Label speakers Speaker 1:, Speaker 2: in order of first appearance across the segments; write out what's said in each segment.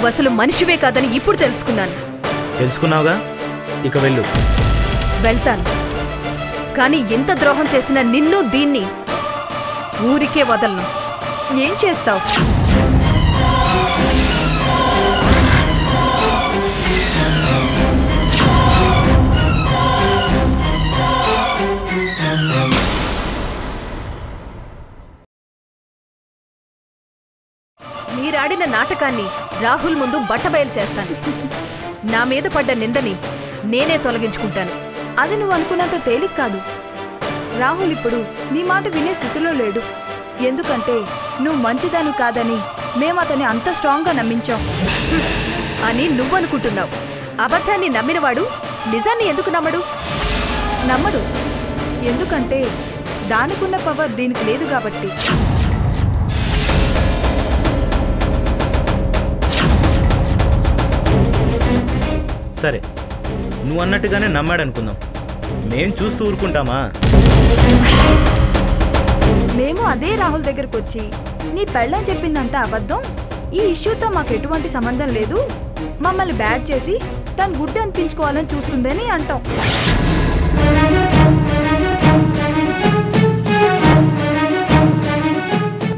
Speaker 1: నువ్వసలు మనిషివే కాదని ఇప్పుడు తెలుసుకున్నాను.
Speaker 2: తెలుసుకున్నావుగా, ఇక వెళ్ళు.
Speaker 1: వెళ్తాను, కానీ ఎంత ద్రోహం చేసినా నిన్ను దీన్ని ఊరికే వదలను.
Speaker 3: ఏం చేస్తావు?
Speaker 1: మీరాడిన నాటకాన్ని రాహుల్ ముందు బట్టబయలు చేస్తాను. నా మీద పడ్డ నిందని నేనే తొలగించుకుంటాను.
Speaker 3: అది నువ్వు అనుకున్నంత తేలిక కాదు. రాహుల్ ఇప్పుడు నీ మాట వినే స్థితిలో లేడు. ఎందుకంటే నువ్వు మంచిదాను కాదని మేమతని అంత స్ట్రాంగ్గా నమ్మించాం
Speaker 1: అని నువ్వనుకుంటున్నావు. అబద్ధాన్ని నమ్మినవాడు నిజాన్ని ఎందుకు నమ్మడు?
Speaker 3: నమ్మడు, ఎందుకంటే దానికున్న పవర్ దీనికి లేదు కాబట్టి.
Speaker 2: సరే, నువ్వు అన్నట్టుగానే నమ్మాడనుకుందాం. మేం చూస్తూ ఊరుకుంటామా?
Speaker 3: మేము అదే రాహుల్ దగ్గరకు వచ్చి నీ పెళ్ళం చెప్పిందంతా అబద్ధం, ఈ ఇష్యూతో మాకు ఎటువంటి సంబంధం లేదు, మమ్మల్ని బ్యాడ్ చేసి తను గుడ్ అనిపించుకోవాలని చూస్తుందని అంటాం.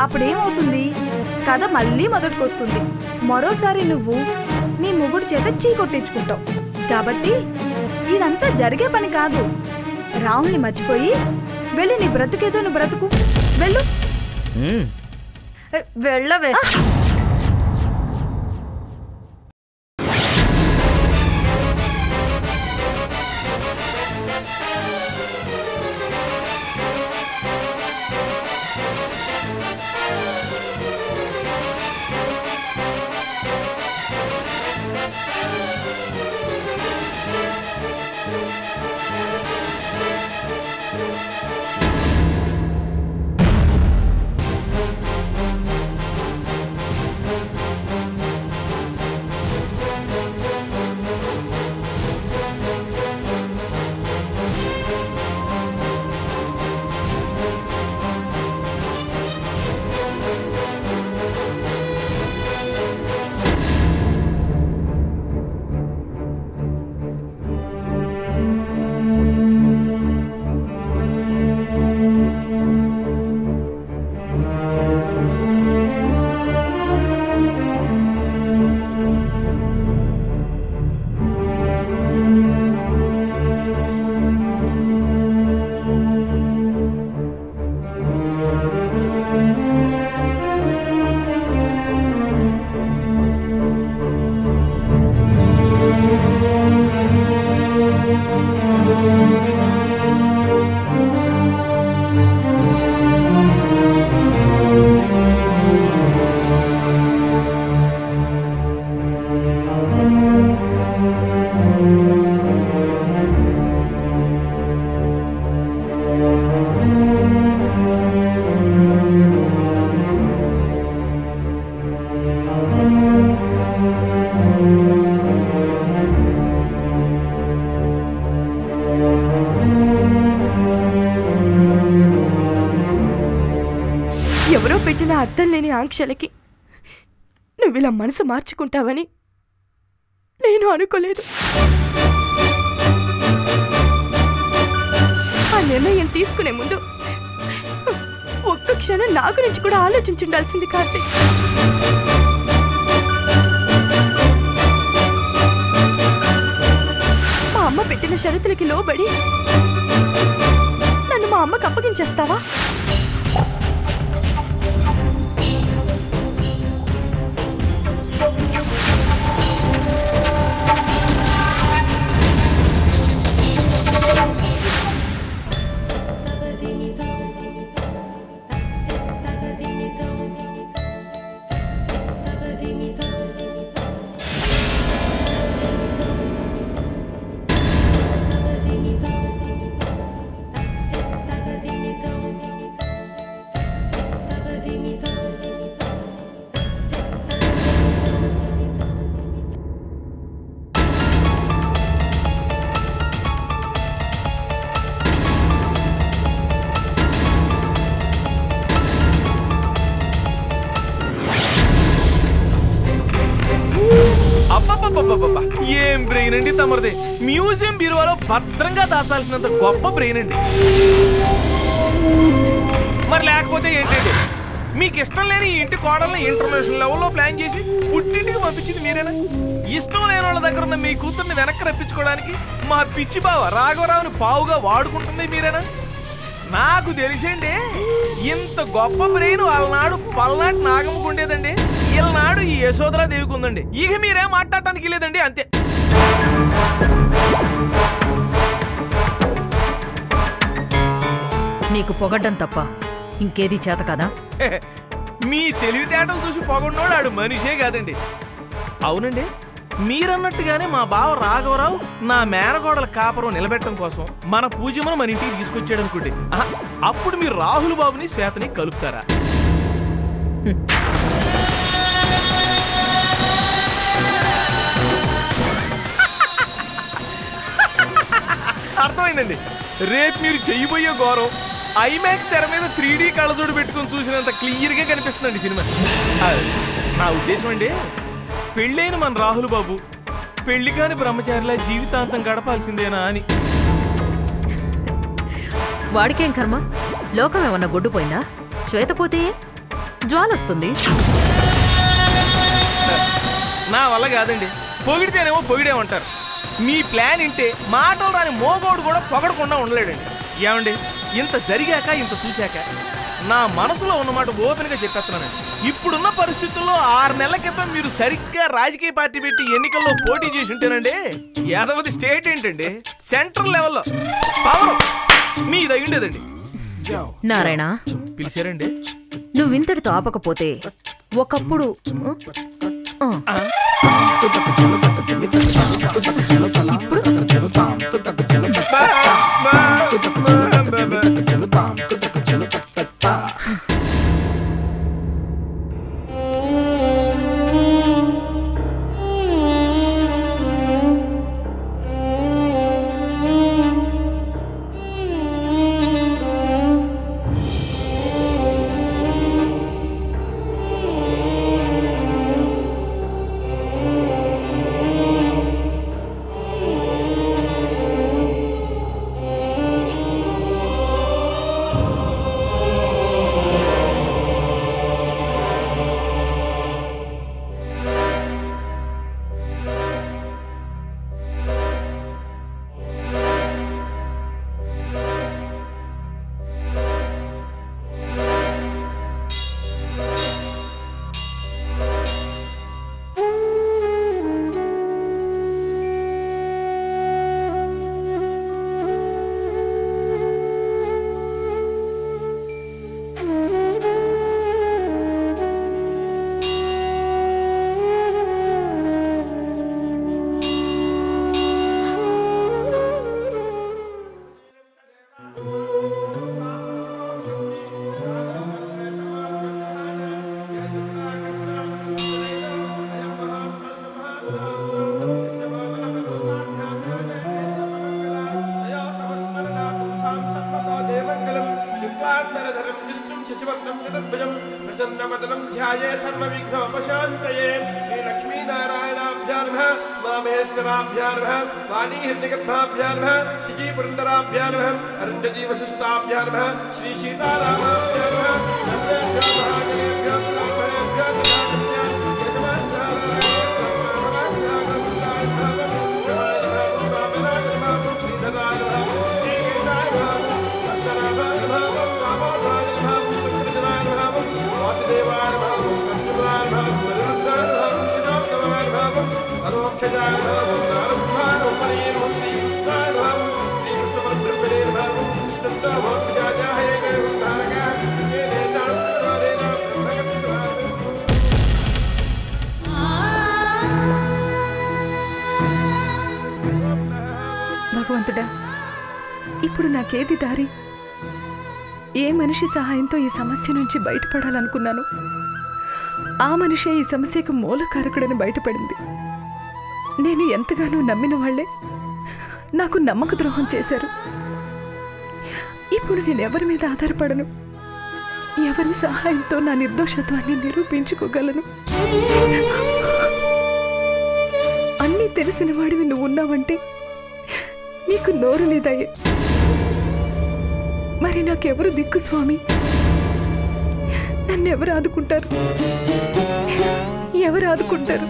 Speaker 3: అప్పుడేమవుతుంది? కథ మళ్ళీ మొదటికొస్తుంది. మరోసారి నువ్వు నీ మొగుడు చేత చీ కొట్టించుకుంటావు. కాబట్టి ఇదంతా జరిగే పని కాదు. రాహుల్ని మర్చిపోయి వెళ్ళి నీ బ్రతుకేదో నువ్వు బ్రతుకు. వెళ్ళు. వెళ్ళవే.
Speaker 4: ఎవరో పెట్టిన అర్థం లేని ఆంక్షలకి నువ్విలా మనసు మార్చుకుంటావని నేను అనుకోలేదు. ఆ నిర్ణయం తీసుకునే ముందు ఒక్క క్షణం నా గురించి కూడా ఆలోచించుండాల్సింది కార్తీక్. మా అమ్మ పెట్టిన షరతులకి లోబడి నన్ను మా అమ్మకు అప్పగించేస్తావా?
Speaker 5: అబ్బబ్బబ్బబ్బబ్బా! ఏం బ్రెయిన్ అండి తమరిది. మ్యూజియం బీరువాలో భద్రంగా దాచాల్సినంత గొప్ప బ్రెయిన్ అండి. మరి లేకపోతే ఏంటండి? మీకు ఇష్టం లేని ఈ ఇంటి కోడల్ని ఇంటర్నేషనల్ లెవెల్లో ప్లాన్ చేసి పుట్టింటికి పంపించింది మీరేనా? ఇష్టం లేని వాళ్ళ దగ్గర ఉన్న మీ కూతుర్ని వెనక్కి రప్పించుకోవడానికి మా పిచ్చి బావ రాఘవరావుని పావుగా వాడుకుంటుంది మీరేనా? నాకు తెలిసండి, ఇంత గొప్ప బ్రెయిన్ వాళ్ళనాడు పల్నాటి నాగమ్మకు ఉండేదండి, వీళ్ళనాడు ఈ యశోధరాదేవికి ఉందండి. ఇక మీరేం మాట్లాడటానికి లేదండి, అంతే.
Speaker 1: నీకు పొగడ్డం తప్ప ఇంకేది చేత కదా?
Speaker 5: మీ తెలివితేటలు చూసి పొగడ్నోడు ఆడు మనిషే కాదండి. అవునండి, మీరన్నట్టుగానే మా బావ రాఘవరావు నా మేనగోడల కాపురం నిలబెట్టడం కోసం మన పూజమ్మను మన ఇంటికి తీసుకొచ్చాడు అనుకోండి. అప్పుడు మీరు రాహుల్ బాబుని శ్వేతని కలుపుతారా? అర్థమైందండి. రేపు మీరు చెయ్యబోయే ఘోరం ఐమాక్స్ తెర మీద 3D కళ్ళజోడు పెట్టుకుని చూసినంత క్లియర్గా కనిపిస్తుందండి సినిమా. నా ఉద్దేశం అండి, పెళ్ళైన మన రాహుల్ బాబు పెళ్లి కాని బ్రహ్మచారిలా జీవితాంతం గడపాల్సిందేనా అని.
Speaker 1: వాడికేం కర్మ? లోకం ఏమన్నా గొడ్డుపోయిందా? శ్వేత పోతే జ్వాలొస్తుంది.
Speaker 5: నా వల్ల కాదండి. పొగిడితేనేమో పొగిడేమంటారు. మీ ప్లాన్ ఇంటే మాటలు రాని మోగోడు కూడా పొగడకుండా ఉండలేడండి. ఏమండి, ఇంత జరిగాక ఇంత చూశాక నా మనసులో ఉన్నమాట ఓపెన్గా చెప్పేస్తున్నానండి. ఇప్పుడున్న పరిస్థితుల్లో 6 నెలల క్రితం మీరు సరిగ్గా రాజకీయ పార్టీ పెట్టి ఎన్నికల్లో పోటీ చేసి ఉంటేనండి, యాదవది స్టేట్ ఏంటండి సెంట్రల్ లెవెల్లో పవర్ మీద ఉండేదండి.
Speaker 1: నారాయణ,
Speaker 5: పిలిచారండి?
Speaker 1: నువ్వింతటితో ఆపకపోతే ఒకప్పుడు
Speaker 4: భగవంతుడా, ఇప్పుడు నాకేది దారి? ఏ మనిషి సహాయంతో ఈ సమస్య నుంచి బయటపడాలనుకున్నాను, ఆ మనిషే ఈ సమస్యకు మూలకారకుడని బయటపడింది. నేను ఎంతగానో నమ్మిన వాళ్లే నాకు నమ్మక ద్రోహం చేశారు. ఇప్పుడు నేను ఎవరి మీద ఆధారపడను, ఎవరి సహాయంతో నా నిర్దోషత్వాన్ని నిరూపించుకోగలను? తెలిసిన వాడివి నువ్వు ఉన్నావంటే నీకు నోరు లేదయ్యే. మరి నాకెవరు దిక్కు స్వామి? నన్నెవరు ఆదుకుంటారు? ఎవరు ఆదుకుంటారు?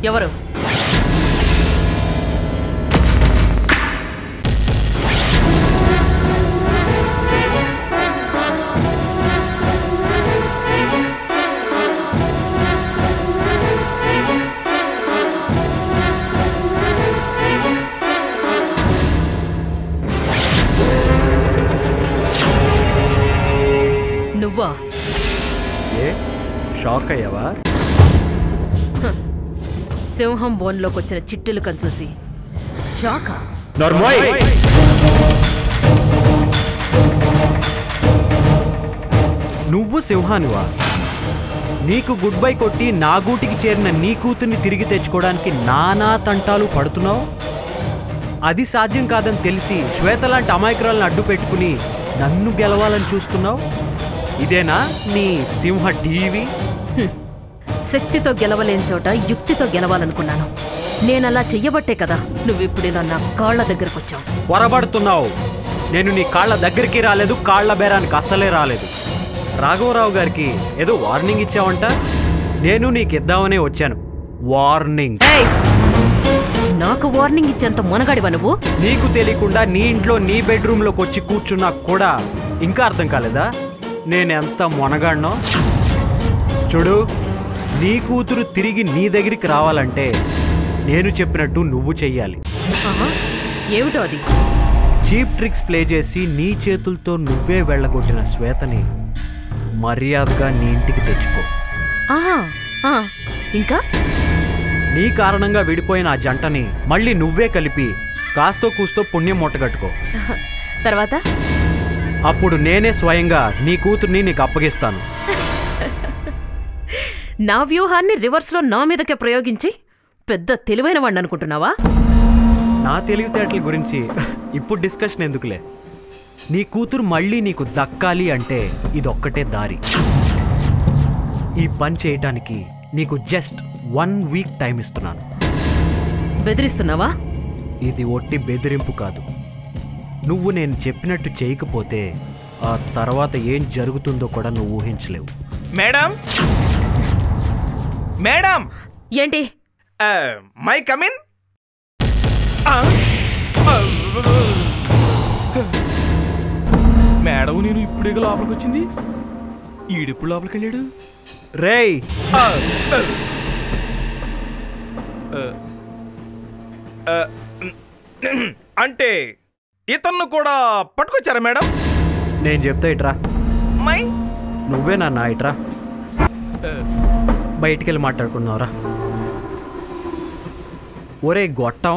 Speaker 1: ఎవరు? నువ్వా?
Speaker 6: ఏ షాక్ అయ్యావా?
Speaker 1: సింహం బోన్లోకి వచ్చిన చిట్టులుకని చూసి షాకా?
Speaker 6: నువ్వు సింహానివా? నీకు గుడ్ బై కొట్టి నా గూటికి చేరిన నీ కూతుర్ని తిరిగి తెచ్చుకోవడానికి నానా తంటాలు పడుతున్నావు. అది సాధ్యం కాదని తెలిసి శ్వేత లాంటి అమాయకురాలను అడ్డు పెట్టుకుని నన్ను గెలవాలని చూస్తున్నావు. ఇదేనా నీ సింహ టీవీ?
Speaker 1: శక్తితో గెలవలేని చోట యుక్తితో గెలవాలనుకున్నాను. నేనలా చెయ్యబట్టే కదా నువ్విప్పుడు ఇలా నా కాళ్ల దగ్గరకు వచ్చావు.
Speaker 6: పొరబడుతున్నావు. నేను నీ కాళ్ల దగ్గరికి రాలేదు, కాళ్ల బేరానికి అస్సలే రాలేదు. రాఘవరావు గారికి ఏదో వార్నింగ్ ఇచ్చావంట. నేను నీకిద్దామనే వచ్చాను. వార్నింగ్.
Speaker 1: నాకు వార్నింగ్ ఇచ్చేంత మొనగాడివా నువ్వు?
Speaker 6: నీకు తెలియకుండా నీ ఇంట్లో నీ బెడ్రూమ్లోకి వచ్చి కూర్చున్నా కూడా ఇంకా అర్థం కాలేదా నేనెంత మొనగాడినో? చూడు, నీ కూతురు తిరిగి నీ దగ్గరికి రావాలంటే నేను చెప్పినట్టు నువ్వు చెయ్యాలి.
Speaker 1: ఏమిటో అది?
Speaker 6: చీప్ ట్రిక్స్ ప్లే చేసి నీ చేతులతో నువ్వే వెళ్ళగొట్టిన శ్వేతని మర్యాదగా నీ ఇంటికి తెచ్చుకో.
Speaker 1: ఇంకా
Speaker 6: నీ కారణంగా విడిపోయిన ఆ జంటని మళ్ళీ నువ్వే కలిపి కాస్తో కూస్తో పుణ్యం మూటగట్టుకో.
Speaker 1: తర్వాత
Speaker 6: అప్పుడు నేనే స్వయంగా నీ కూతుర్ని నీకు అప్పగిస్తాను.
Speaker 1: నా వ్యూహాన్ని రివర్స్లో నా మీదకే ప్రయోగించి పెద్ద తెలివైన వాడిని అనుకుంటున్నావా?
Speaker 6: నా తెలివితేటల గురించి ఇప్పుడు డిస్కషన్ ఎందుకులే. నీ కూతురు మళ్ళీ నీకు దక్కాలి అంటే ఇదొక్కటే దారి. ఈ పని చేయటానికి నీకు జస్ట్ 1 వీక్ టైం ఇస్తున్నాను.
Speaker 1: బెదిరిస్తున్నావా?
Speaker 6: ఇది ఒట్టి బెదిరింపు కాదు. నువ్వు నేను చెప్పినట్టు చేయకపోతే ఆ తర్వాత ఏం జరుగుతుందో కూడా నువ్వు ఊహించలేవు.
Speaker 5: Madam, madam.
Speaker 1: ఏంటి?
Speaker 5: May come in. మేడం, నేను ఇప్పుడే లోపలికి వచ్చింది. ఈడెప్పుడు లోపలికి వెళ్ళాడు?
Speaker 6: రేయ్,
Speaker 5: అంటే ఇతన్ను కూడా పట్టుకొచ్చారా మేడం?
Speaker 6: నేను చెప్తా ఇట్రా.
Speaker 5: మై
Speaker 6: నువ్వే నాన్న ఇట్రా. బయటికెళ్ళి మాట్లాడుకున్నావురా. ఒరే గొట్టం,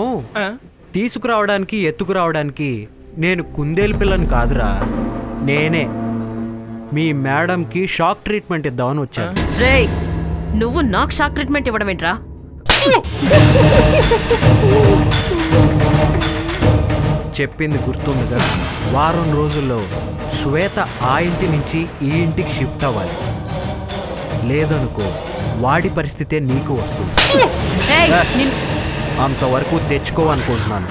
Speaker 6: తీసుకురావడానికి ఎత్తుకురావడానికి నేను కుందేలు పిల్లని కాదురా. నేనే మీ మేడంకి షాక్ ట్రీట్మెంట్ ఇద్దామని వచ్చాను.
Speaker 1: రేయ్, నువ్వు నాకు షాక్ ట్రీట్మెంట్ ఇవ్వడం ఏంట్రా?
Speaker 6: చెప్పింది గుర్తుందిగా, వారం రోజుల్లో శ్వేత ఆ ఇంటి నుంచి ఈ ఇంటికి షిఫ్ట్ అవ్వాలి. లేదనుకో వాడి పరిస్థితే నీకు వస్తుంది. అంతవరకు తెచ్చుకోవనుకుంటున్నాను.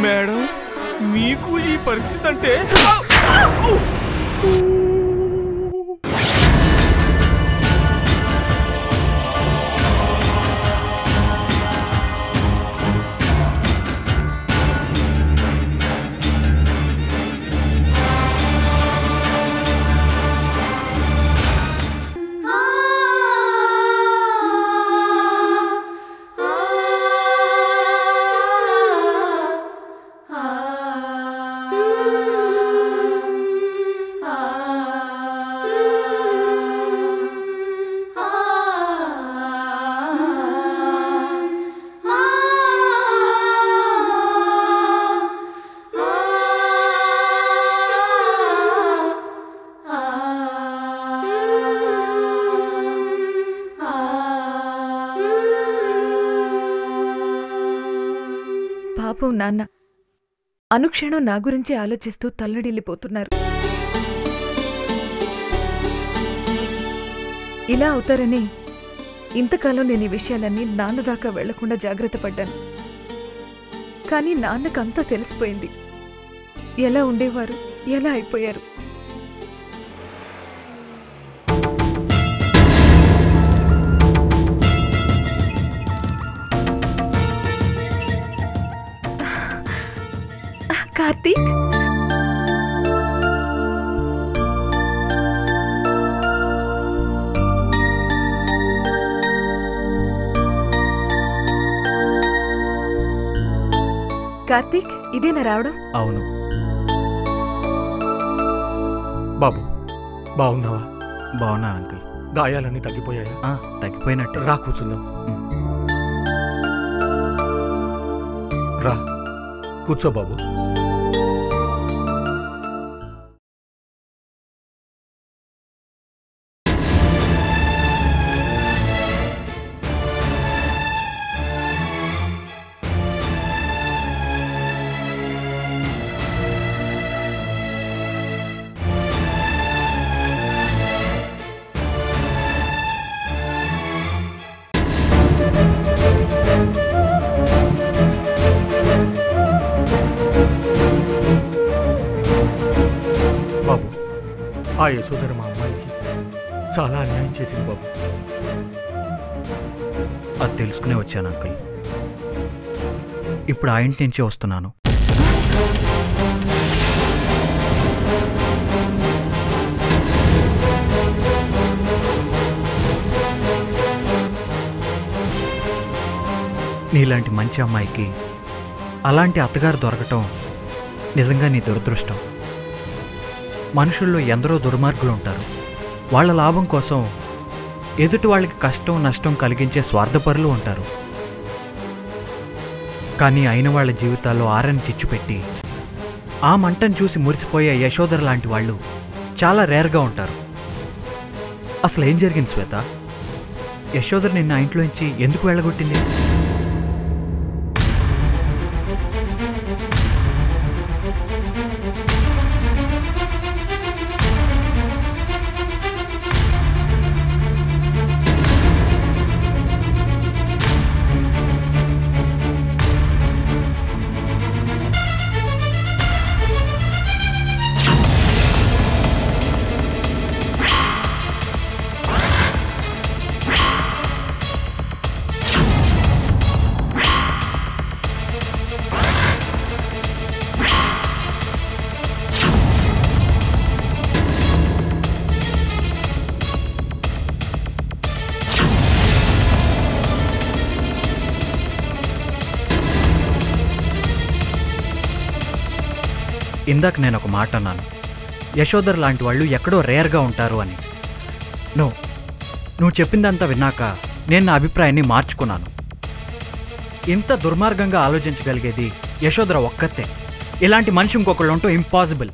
Speaker 5: మేడం, మీకు ఈ పరిస్థితి అంటే
Speaker 4: పాపం నాన్న అనుక్షణం నా గురించి ఆలోచిస్తూ తల్లడిల్లిపోతున్నారు. ఇలా అవుతారని ఇంతకాలం నేను ఈ విషయాలన్నీ నాన్న దాకా వెళ్లకుండా జాగ్రత్త పడ్డాను. కానీ నాన్నకంతా తెలిసిపోయింది. ఎలా ఉండేవారు, ఎలా అయిపోయారు. కార్తీక్, కార్తీక్, ఇదేనా రావడం?
Speaker 2: అవును.
Speaker 7: బాబు, బాగున్నావా?
Speaker 2: బాగున్నా అంకుల్.
Speaker 7: గాయాలన్నీ తగ్గిపోయాయా?
Speaker 2: తగ్గిపోయినట్టు.
Speaker 7: రా కూర్చుందాం. రా కూర్చో బాబు. బాబు, ఆ యశోధర మా అమ్మాయికి చాలా అన్యాయం చేసింది బాబు.
Speaker 6: అది తెలుసుకునే వచ్చాను అంకుల్. ఇప్పుడు ఆ ఇంటి నుంచే వస్తున్నాను. నీలాంటి మంచి అమ్మాయికి అలాంటి అత్తగారు దొరకటం నిజంగా నీ దురదృష్టం. మనుషుల్లో ఎందరో దుర్మార్గులు ఉంటారు. వాళ్ళ లాభం కోసం ఎదుటి వాళ్ళకి కష్టం నష్టం కలిగించే స్వార్థపరులు ఉంటారు. కానీ అయిన వాళ్ళ జీవితాల్లో ఆరని చిచ్చుపెట్టి ఆ మంటను చూసి మురిసిపోయే యశోధర లాంటి వాళ్ళు చాలా రేర్గా ఉంటారు. అసలు ఏం జరిగింది శ్వేత? యశోధర నిన్న ఆ ఇంట్లో నుంచి ఎందుకు వెళ్ళగొట్టింది? ఇందాక నేను ఒక మాట అన్నాను, యశోధర్ లాంటి వాళ్ళు ఎక్కడో రేర్గా ఉంటారు అని. నువ్వు చెప్పిందంతా విన్నాక నేను నా అభిప్రాయాన్ని మార్చుకున్నాను. ఇంత దుర్మార్గంగా ఆలోచించగలిగేది యశోధర ఒక్కతే. ఇలాంటి మనిషి ఇంకొకళ్ళు ఉంటూ ఇంపాసిబుల్.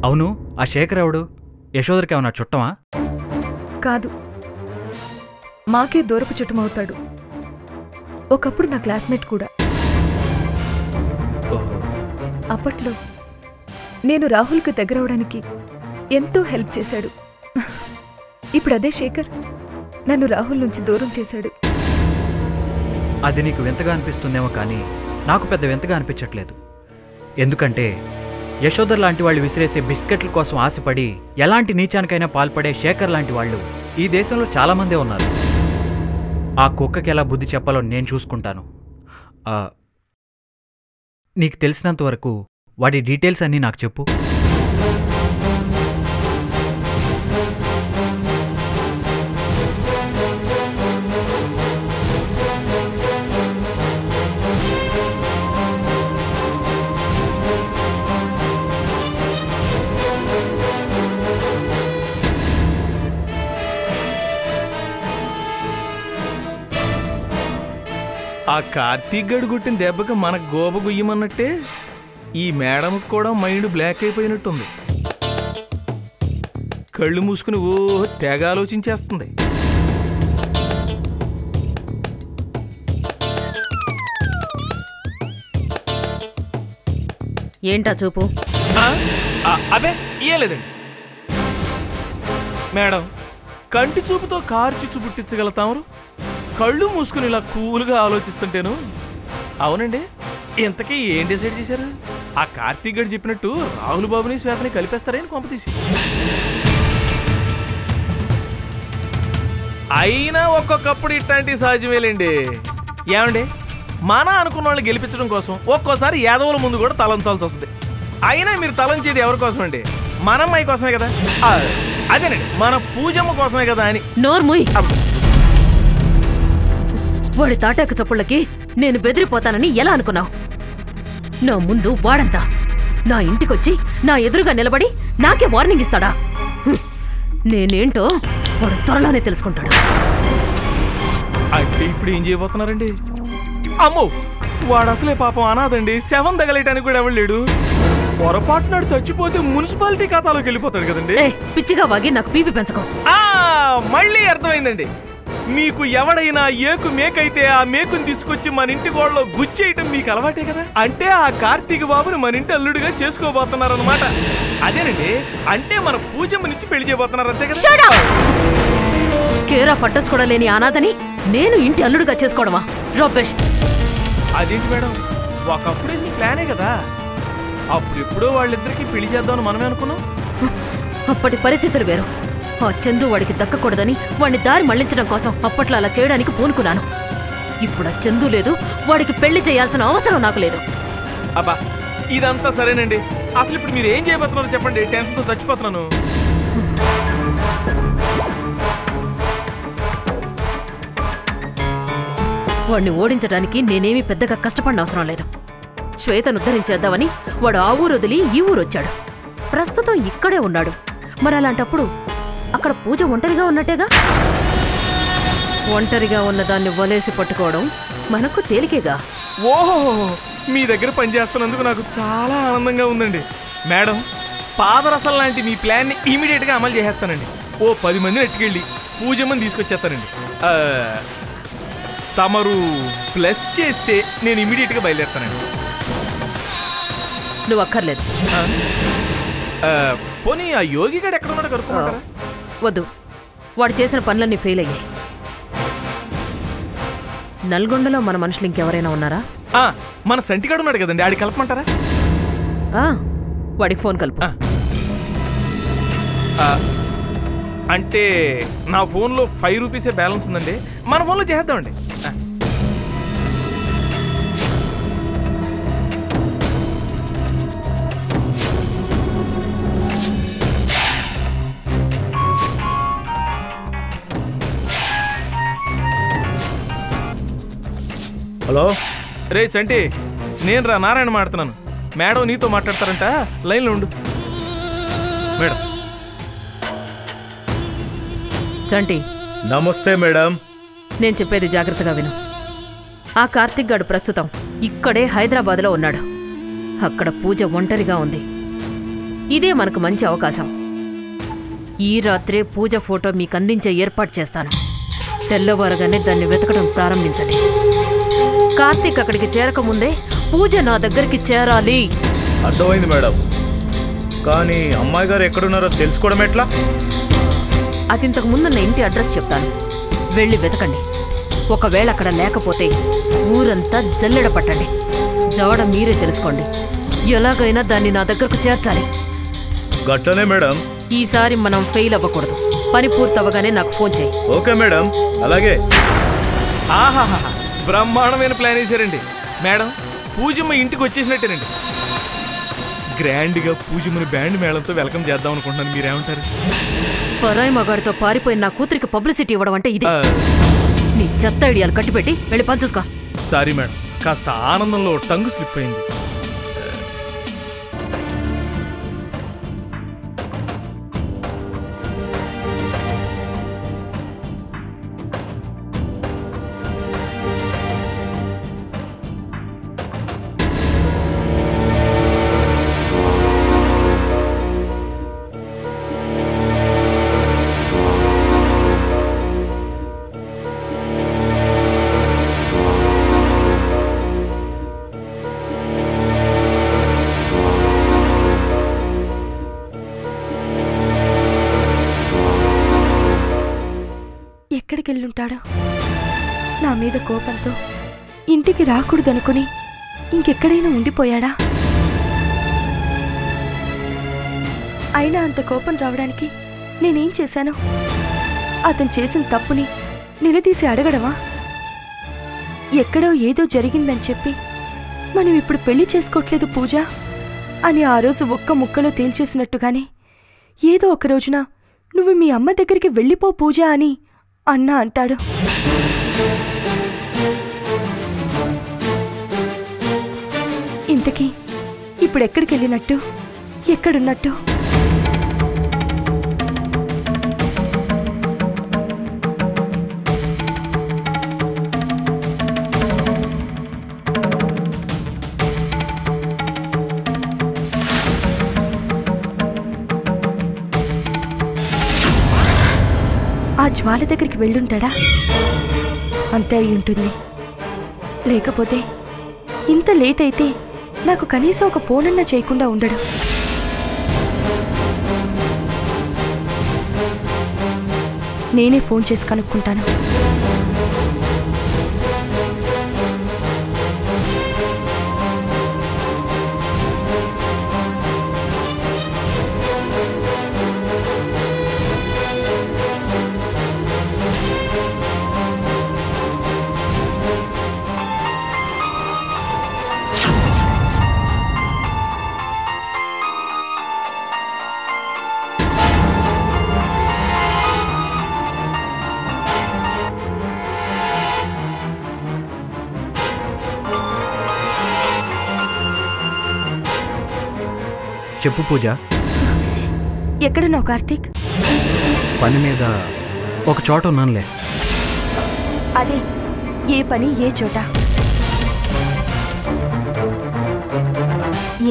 Speaker 6: అవును, ఆ శేఖర్ ఎవడు? యశోధరకి ఏమన్నా చుట్టమా?
Speaker 4: కాదు, మాకే దూరపు చుట్టమవుతాడు. ఒకప్పుడు నా క్లాస్మేట్ కూడా. అప్పట్లో నేను రాహుల్కి దగ్గరవడానికి ఎంతో హెల్ప్ చేశాడు. ఇప్పుడు అదే శేఖర్ నన్ను రాహుల్ నుంచి దూరం చేశాడు.
Speaker 6: అది నీకు వింతగా అనిపిస్తుందేమో కానీ నాకు పెద్ద వింతగా అనిపించట్లేదు. ఎందుకంటే యశోధర్ లాంటి వాళ్ళు విసిరేసే బిస్కెట్ల కోసం ఆశపడి ఎలాంటి నీచానికైనా పాల్పడే శేఖర్ లాంటి వాళ్ళు ఈ దేశంలో చాలామందే ఉన్నారు. ఆ కుక్కకి ఎలా బుద్ధి చెప్పాలో నేను చూసుకుంటాను. నీకు తెలిసినంతవరకు వాటి డీటెయిల్స్ అన్నీ నాకు చెప్పు.
Speaker 5: ఆ కార్తీక్ గడు గుట్టిన దెబ్బకి మనకు గోబ గుయ్యమన్నట్టే ఈ మేడంకి కూడా మైండ్ బ్లాక్ అయిపోయినట్టుంది. కళ్ళు మూసుకుని ఓ తెగ ఆలోచించేస్తుంది.
Speaker 1: ఏంటా చూపు?
Speaker 5: అబే ఏం లేదండి మేడం. కంటి చూపుతో కారు చిచ్చు పుట్టించగల తమరు కళ్ళు మూసుకుని ఇలా కూల్గా ఆలోచిస్తుంటేను. అవునండి, ఇంతకీ ఏం డిసైడ్ చేశారు? ఆ కార్తీక్ గడు చెప్పినట్టు రాహుల్ బాబుని శ్వేతని కలిపేస్తారని కొంపతీసి. అయినా ఒక్కొక్కప్పుడు ఇట్లాంటి సహజమేలేండి. ఏమండి, మన అనుకున్న వాళ్ళు గెలిపించడం కోసం ఒక్కోసారి యాదవుల ముందు కూడా తలంచాల్సి వస్తుంది. అయినా మీరు తలంచేది ఎవరి కోసం అండి? మన అమ్మాయి కోసమే కదా. అదేనండి, మన పూజమ్మ కోసమే కదా అని.
Speaker 1: నోర్ముయ్. వాడి తాటాకు చప్పుళ్ళకి నేను బెదిరిపోతానని ఎలా అనుకున్నావు? నా ముందు వాడంతా నా ఇంటికొచ్చి నా ఎదురుగా నిలబడి నాకే వార్నింగ్ ఇస్తాడా? నేనేంటో వాడు త్వరలోనే తెలుసుకుంటాడు.
Speaker 5: అంటే ఇప్పుడు ఏం చేయబోతున్నారండి? అమ్మో, వాడు అసలే పాపం అనాథండి. శవం తగలేయటానికి కూడా ఎవరు లేడు. పొరపాటునాడు చచ్చిపోతే మున్సిపాలిటీ ఖాతాలోకి వెళ్ళిపోతాడు కదండి.
Speaker 1: పిచ్చిగా వాగి నాకు పీపి పెంచకో.
Speaker 5: మళ్ళీ అర్థమైందండి. మీకు ఎవడైనా ఏకు మేకైతే ఆ మేకుని తీసుకొచ్చి మన ఇంటి గోడలో గుచ్చేయటం మీకు అలవాటే కదా. అంటే ఆ కార్తీక్ బాబుని మన ఇంటి అల్లుడిగా చేసుకోబోతున్నారన్నమాట. అదేనండి, అంటే మన పూజమ్మ నుంచి పెళ్లి చేయబోతున్నారు అంతే కదా.
Speaker 1: కేరా ఫట్టస్ కూడా లేని అనాథని నేను ఇంటి అల్లుడిగా చేసుకోవడమా? రబ్బేష్.
Speaker 5: అదేంటి మేడం, ఒకప్పుడు వేసిన ప్లానే కదా. అప్పుడెప్పుడో వాళ్ళిద్దరికి పెళ్లి చేద్దామని మనమే అనుకున్నాం.
Speaker 1: అప్పటి పరిస్థితులు వేరు. ఆ చందు వాడికి దక్కకూడదని వాడిని దారి మళ్లించడం కోసం అప్పట్లో అలా చేయడానికి పూనుకున్నాను. ఇప్పుడు ఆ చందు లేదు, వాడికి పెళ్లి చేయాల్సిన అవసరం నాకు లేదు.
Speaker 5: అబ్బా, ఇదంతా సరేనండి. అసలు ఇప్పుడు మీరు ఏం చేయబోతున్నారో చెప్పండి. టెన్షన్తో చచ్చిపోతున్నాను.
Speaker 1: వాడిని ఓడించడానికి నేనేమీ పెద్దగా కష్టపడిన అవసరం లేదు. శ్వేతను ఉద్ధరించేద్దామని వాడు ఆ ఊరు వదిలి ఈ ఊరు వచ్చాడు. ప్రస్తుతం ఇక్కడే ఉన్నాడు. మరి అలాంటప్పుడు అక్కడ పూజ ఒంటరిగా ఉన్నట్టేగా. ఒంటరిగా ఉన్నదాన్ని వలేసి పట్టుకోవడం మనకు తేలికేగా.
Speaker 5: ఓహో, మీ దగ్గర పనిచేస్తున్నందుకు నాకు చాలా ఆనందంగా ఉందండి మేడం. పాదరసం లాంటి మీ ప్లాన్ని ఇమీడియట్గా అమలు చేసేస్తానండి. ఓ 10 మందిని ఎట్టుకెళ్ళి పూజమ్మని తీసుకొచ్చేస్తానండి. తమరు ప్లస్ చేస్తే నేను ఇమీడియట్గా బయలుదేరుతానండి.
Speaker 1: నువ్వు అక్కర్లేదు.
Speaker 5: పోనీ ఆ యోగి గడు ఎక్కడ ఉన్నాడో కనుక్కోమంటారా?
Speaker 1: వద్దు, వాడు చేసిన పనులన్నీ ఫెయిల్ అయ్యాయి. నల్గొండలో మన మనుషులు ఇంకెవరైనా ఉన్నారా?
Speaker 5: మన సంటిగాడు ఉన్నాడు కదండి, ఆడికి కలపమంటారా?
Speaker 1: వాడికి ఫోన్ కలుపు.
Speaker 5: అంటే నా ఫోన్లో 5 రూపీసే బ్యాలెన్స్ ఉందండి. మన ఫోన్లో చేద్దామండి.
Speaker 7: హలో
Speaker 5: రే చంటి, నేను రా నారాయణ మాట్లాడుతున్నాను. మేడం నీతో మాట్లాడతారంట, లైన్లో ఉండు. మేడం.
Speaker 1: చంటి,
Speaker 7: నమస్తే మేడం.
Speaker 1: నేను చెప్పేది జాగ్రత్తగా విను. ఆ కార్తిక్ గాడు ప్రస్తుతం ఇక్కడే హైదరాబాద్లో ఉన్నాడు. అక్కడ పూజ ఒంటరిగా ఉంది. ఇదే మనకు మంచి అవకాశం. ఈ రాత్రే పూజ ఫోటో మీకు అందించే ఏర్పాటు చేస్తాను. తెల్లవారగానే దాన్ని వెతకడం ప్రారంభించండి. కార్తీక్ అక్కడికి చేరకముందే పూజ నా దగ్గరికి చేరాలి.
Speaker 7: అర్థమైంది మేడం. కానీ అమ్మాయి గారు ఎక్కడున్నారో తెలుసుకోవడం ఎట్లా?
Speaker 1: అది ఇంతకు ముందున్న ఇంటి అడ్రస్ చెప్తాను, వెళ్ళి వెతకండి. ఒకవేళ అక్కడ లేకపోతే ఊరంతా జల్లెడ పట్టండి. జాడ మీరే తెలుసుకోండి. ఎలాగైనా దాన్ని నా దగ్గరకు చేర్చాలి.
Speaker 7: గట్లనే మేడం.
Speaker 1: ఈసారి మనం ఫెయిల్ అవ్వకూడదు. పని పూర్తవగానే నాకు ఫోన్ చేయి.
Speaker 7: ఓకే మేడం, అలాగే.
Speaker 5: ఆహాహా, బ్రహ్మాండమైన ప్లాన్ వేశారండి మేడం. పూజమ్మ ఇంటికి వచ్చేసినట్టేనండి. గ్రాండ్గా పూజమ్మని బ్యాండ్ మేళంతో వెల్కమ్ చేద్దాం అనుకుంటున్నాను. మీరేమంటారు?
Speaker 1: పరాయి మగాడితో పారిపోయిన నా కూతురికి పబ్లిసిటీ ఇవ్వడం అంటే ఇది. నీ చెత్త ఐడియాలు కట్టిపెట్టి వెళ్ళి పనిచేసుకో.
Speaker 5: సారీ మేడం, కాస్త ఆనందంలో టంగు స్లిప్ అయింది.
Speaker 8: ఎక్కడికి వెళ్ళుంటాడు? నా మీద కోపంతో ఇంటికి రాకూడదనుకుని ఇంకెక్కడైనా ఉండిపోయాడా? అయినా అంత కోపం రావడానికి నేనేం చేశాను? అతను చేసిన తప్పుని నిలదీసి అడగడమా? ఎక్కడో ఏదో జరిగిందని చెప్పి మనం ఇప్పుడు పెళ్లి చేసుకోవట్లేదు పూజ అని ఆ రోజు ఒక్క ముక్కలో తేల్చేసినట్టుగానే ఏదో ఒక రోజున నువ్వు మీ అమ్మ దగ్గరికి వెళ్ళిపో పూజ అని అన్నా అంటాడు. ఇంతకీ ఇప్పుడెక్కడికి వెళ్ళినట్టు, ఎక్కడున్నట్టు? ఆ జ్వాల దగ్గరికి వెళ్ళుంటాడా? అంతే అయి ఉంటుంది. లేకపోతే ఇంత లేట్ అయితే నాకు కనీసం ఒక ఫోన్ అన్నా చేయకుండా ఉండడు. నేనే ఫోన్ చేసి కనుక్కుంటాను.
Speaker 6: చెప్పు పూజ.
Speaker 8: ఎక్కడున్నావు కార్తీక్?
Speaker 6: పని మీద ఒక చోట ఉన్నానులే.
Speaker 8: అదే, ఏ పని ఏ చోట?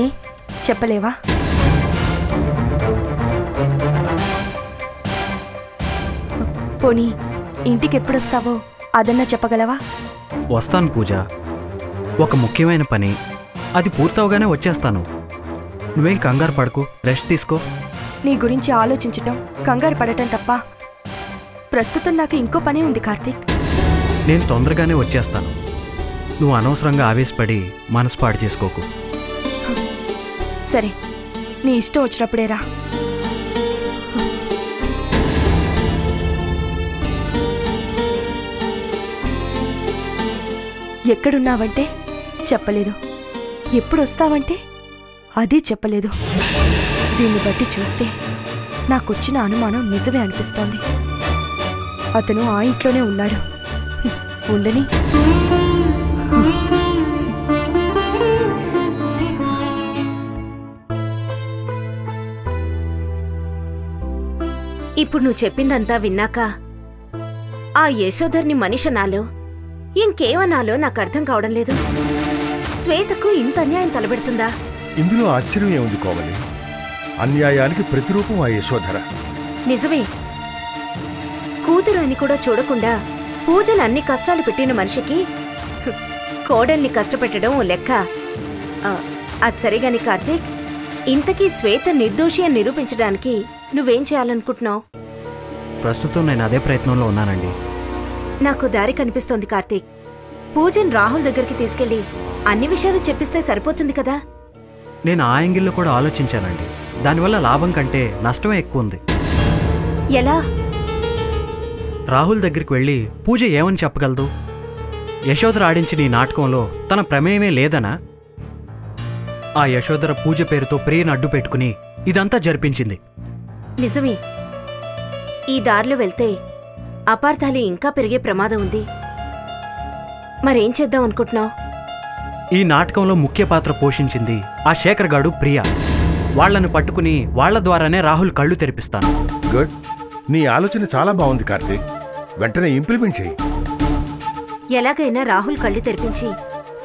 Speaker 8: ఏ చెప్పలేవా? పోనీ ఇంటికి ఎప్పుడొస్తావో అదన్నా చెప్పగలవా?
Speaker 6: వస్తాను పూజ. ఒక ముఖ్యమైన పని, అది పూర్తవగానే వచ్చేస్తాను. నువ్వేం కంగారు పడకు, రెస్ట్ తీసుకో.
Speaker 8: నీ గురించి ఆలోచించటం, కంగారు పడటం తప్ప ప్రస్తుతం నాకు ఇంకో పని ఉంది కార్తీక్.
Speaker 6: నేను తొందరగానే వచ్చేస్తాను. నువ్వు అనవసరంగా ఆవేశపడి మనసు పాడు చేసుకోకు.
Speaker 8: సరే, నీ ఇష్టం వచ్చినప్పుడే రా. ఎక్కడున్నావంటే చెప్పలేదు, ఎప్పుడొస్తావంటే అదీ చెప్పలేదు. దీన్ని బట్టి చూస్తే నాకొచ్చిన అనుమానం నిజమే అనిపిస్తోంది. అతను ఆ ఇంట్లోనే ఉన్నాడు. ఉండని.
Speaker 9: ఇప్పుడు నువ్వు చెప్పిందంతా విన్నాక ఆ యశోధర్ని మనిషనాలో ఇంకేమనాలో నాకు అర్థం కావడం లేదు. శ్వేతకు ఇంత అన్యాయం తలబెడుతుందా?
Speaker 10: ఇందులో ఆశ్చర్యం ఏముంది కోమలి? అన్యాయానికి ప్రతిరూపం ఆ యశోధర.
Speaker 9: నిజమే. కూతురు అని కూడా చూడకుండా పూజలు అన్ని కష్టాలు పెట్టిన మనిషికి కోడల్ని కష్టపెట్టడం ఓ లెక్క. అది సరిగాని కార్తీక్, ఇంతకీ శ్వేత నిర్దోషి అని నిరూపించడానికి నువ్వేం చేయాలనుకుంటున్నావు?
Speaker 6: ప్రస్తుతం నేను అదే ప్రయత్నంలో ఉన్నానండి.
Speaker 9: నాకు దారి కనిపిస్తోంది కార్తీక్. పూజన్ రాహుల్ దగ్గరికి తీసుకెళ్లి అన్ని విషయాలు చెప్పిస్తే సరిపోతుంది కదా?
Speaker 6: నేను ఆ యాంగిల్లో కూడా ఆలోచించానండి. దానివల్ల లాభం కంటే నష్టమే ఎక్కువ ఉంది.
Speaker 9: ఎలా?
Speaker 6: రాహుల్ దగ్గరికి వెళ్ళి పూజ ఏమని చెప్పగలదు? యశోధర ఆడించిన ఈ నాటకంలో తన ప్రమేయమే లేదనా? ఆ యశోధర పూజ పేరుతో ప్రియను అడ్డు పెట్టుకుని ఇదంతా జరిపించింది.
Speaker 9: నిజమే. ఈ దారిలో వెళ్తే అపార్థాలు ఇంకా పెరిగే ప్రమాదం ఉంది. మరేం చేద్దాం అనుకుంటున్నావు?
Speaker 6: ఈ నాటకంలో ముఖ్య పాత్ర పోషించింది ఆ శేఖర్ గాడు, ప్రియ. వాళ్లను పట్టుకుని వాళ్ల ద్వారానే రాహుల్ కళ్ళు తెరిపిస్తాను.
Speaker 10: గుడ్. నీ ఆలోచన చాలా బాగుంది కార్తీక్. వెంటనే ఇంప్లిమెంట్ చేయి.
Speaker 9: ఎలాగైనా రాహుల్ కళ్ళు తెరిపించి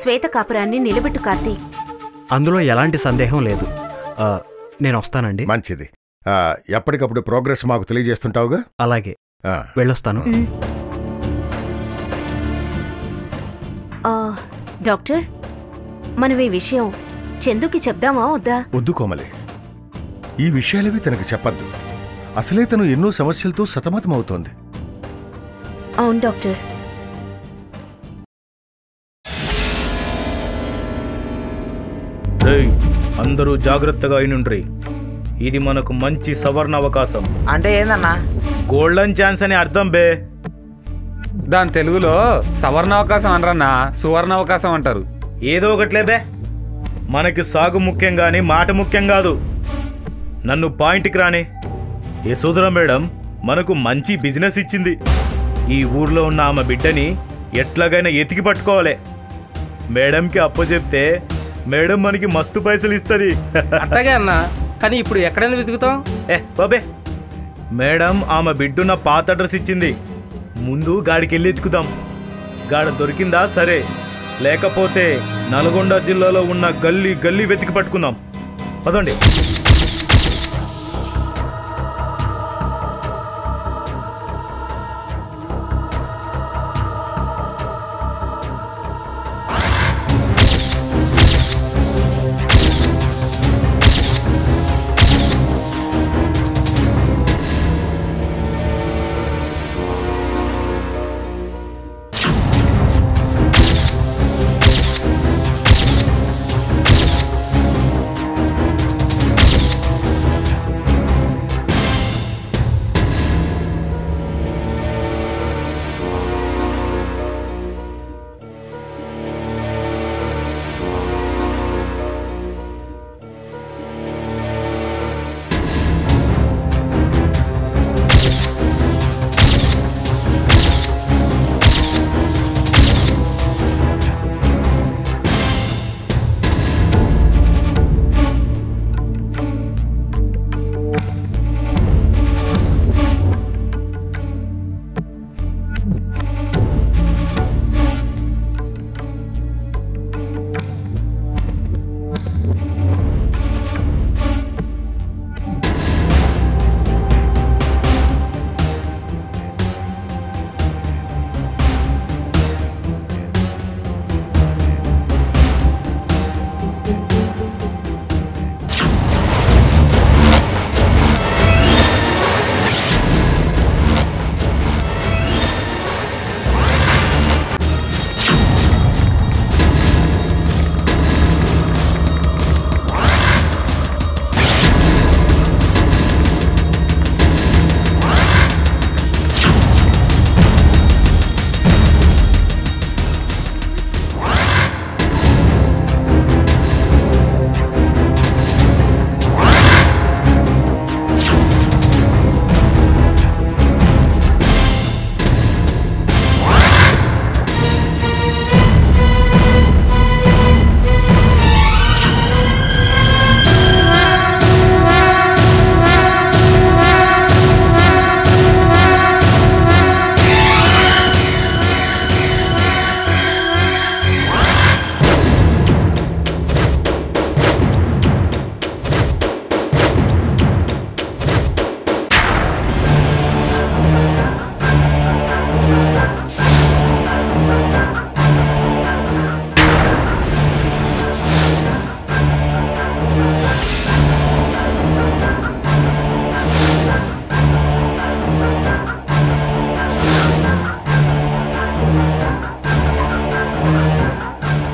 Speaker 9: శ్వేత కాపురాన్ని నిలబెట్టు కార్తీక్.
Speaker 6: అందులో ఎలాంటి సందేహం లేదు. నేను వస్తానండి.
Speaker 10: మంచిది. ఎప్పటికప్పుడు ప్రోగ్రెస్ మాకు తెలియజేస్తుంటావుగా?
Speaker 6: అలాగే, వెళ్ళొస్తాను.
Speaker 9: డాక్టర్, మనం ఈ విషయం చందుకి చెప్దామా వద్దా?
Speaker 10: వద్దు కోమలి, ఈ విషయాలవి తనకు చెప్పద్దు. అసలే తను ఎన్నో సమస్యలతో సతమతమవుతోంది.
Speaker 9: అవును డాక్టర్.
Speaker 11: అందరూ జాగ్రత్తగా అయినుండ్రి. ఇది మనకు మంచి సవర్ణ అవకాశం.
Speaker 12: అంటే ఏందన్నా?
Speaker 11: గోల్డెన్ ఛాన్స్ అని అర్థం బే.
Speaker 13: దాని తెలుగులో సవర్ణ అవకాశం అనరన్నా, సువర్ణ అవకాశం అంటారు.
Speaker 11: ఏదో ఒకట్లే బే, మనకి సాగు ముఖ్యం గాని మాట ముఖ్యం కాదు. నన్ను పాయింట్కి రాని. యశోధర మేడం మనకు మంచి బిజినెస్ ఇచ్చింది. ఈ ఊర్లో ఉన్న ఆమె బిడ్డని ఎట్లాగైనా ఎతికి పట్టుకోవాలి. మేడంకి అప్పచెప్తే మేడం మనకి మస్తు పైసలు ఇస్తుంది.
Speaker 5: అట్టగే అన్నా, కానీ ఇప్పుడు ఎక్కడైనా వెతుకుతాం?
Speaker 11: బాబే, మేడం ఆమె బిడ్డున్న పాత అడ్రస్ ఇచ్చింది. ముందు గాడికి వెళ్ళి ఎత్తుకుదాం. గాడ దొరికిందా సరే, లేకపోతే నల్గొండ జిల్లాలో ఉన్న గల్లీ గల్లీ వెతికి పట్టుకుందాం. పదండి.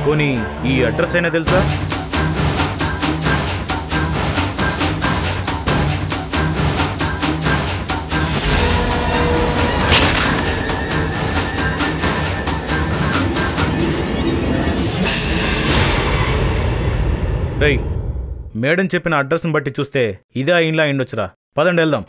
Speaker 11: పోనీ ఈ అడ్రస్ అయినా తెలుసా? రేయ్, మేడం చెప్పిన అడ్రస్ని బట్టి చూస్తే ఇదే ఇంట్లో అయిండొచ్చురా. పదండి వెళ్దాం.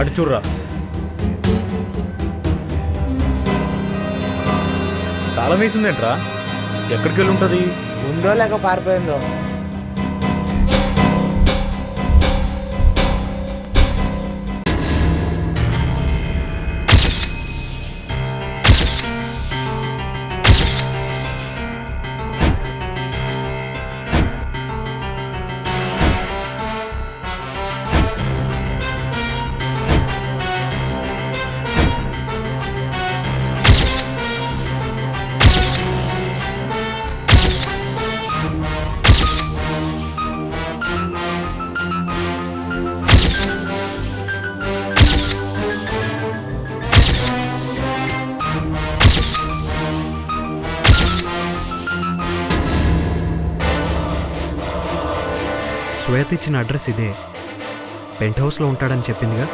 Speaker 11: అటు చూడరా. తాళం వేసిందేంట్రా? ఎక్కడికి వెళ్ళి ఉంటుంది?
Speaker 12: ఉందో లేక పారిపోయిందో.
Speaker 6: శ్వేత ఇచ్చిన అడ్రస్ ఇదే. పెంట్ హౌస్లో ఉంటాడని చెప్పిందిగా.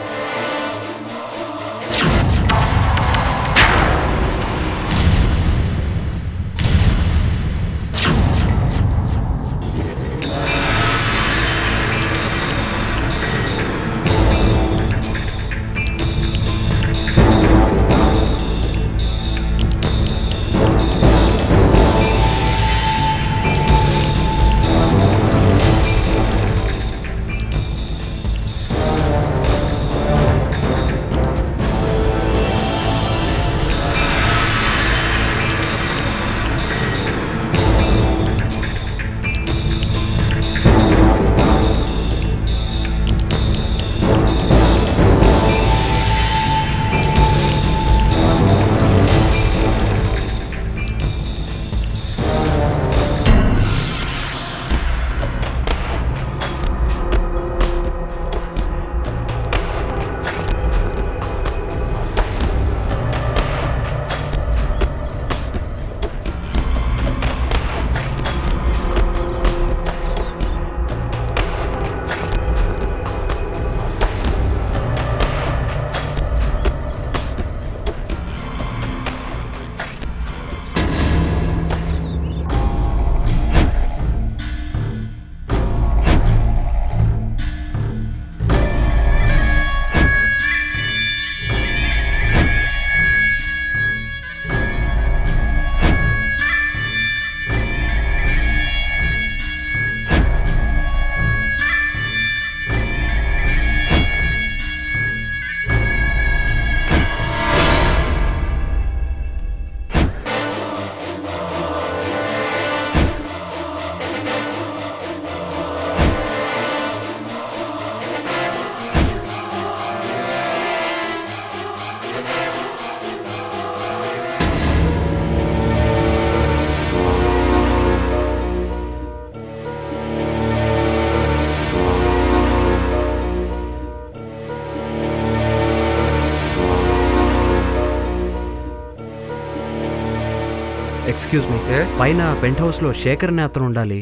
Speaker 6: ఎక్స్క్యూజ్ మీ, పైన పెంట్ హౌస్లో శేఖర్ అనే అతను ఉండాలి.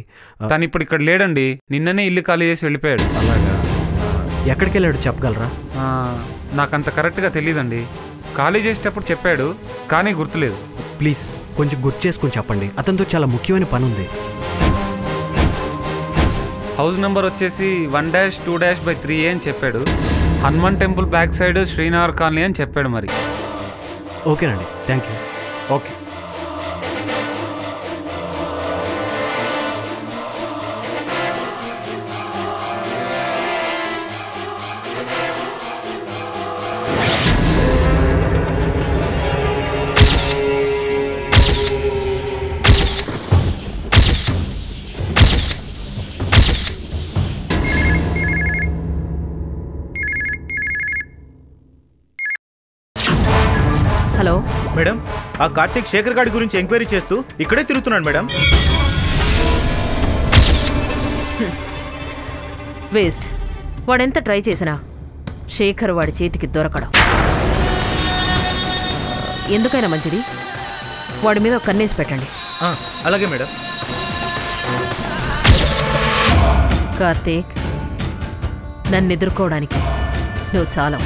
Speaker 13: తను ఇప్పుడు ఇక్కడ లేడండి. నిన్ననే ఇల్లు ఖాళీ చేసి వెళ్ళిపోయాడు.
Speaker 6: అలాగా? ఎక్కడికి వెళ్ళాడు చెప్పగలరా?
Speaker 13: నాకంత కరెక్ట్గా తెలియదండి. ఖాళీ చేసేటప్పుడు చెప్పాడు, కానీ గుర్తులేదు.
Speaker 6: ప్లీజ్ కొంచెం గుర్తు చేసుకుని చెప్పండి. అతనితో చాలా ముఖ్యమైన పని ఉంది.
Speaker 13: హౌస్ నెంబర్ వచ్చేసి 1-2-3 అని చెప్పాడు. Hanuman temple back side Srinagar colony అని చెప్పాడు. మరి
Speaker 6: ఓకేనండి, thank you.
Speaker 13: Okay.
Speaker 1: Hello
Speaker 11: madam, ఆ కార్తీక్ శేఖర్ గాడి గురించి ఎంక్వైరీ చేస్తూ ఇక్కడే తిరుగుతున్నాడు మేడం.
Speaker 1: వేస్ట్. వాడెంత ట్రై చేసినా శేఖర్ వాడి చేతికి దొరకడం. ఎందుకైనా మంచిది వాడి మీద కన్నేసి పెట్టండి.
Speaker 11: అలాగే మేడం.
Speaker 1: కార్తీక్, నన్ను ఎదుర్కోవడానికి నువ్వు చాలా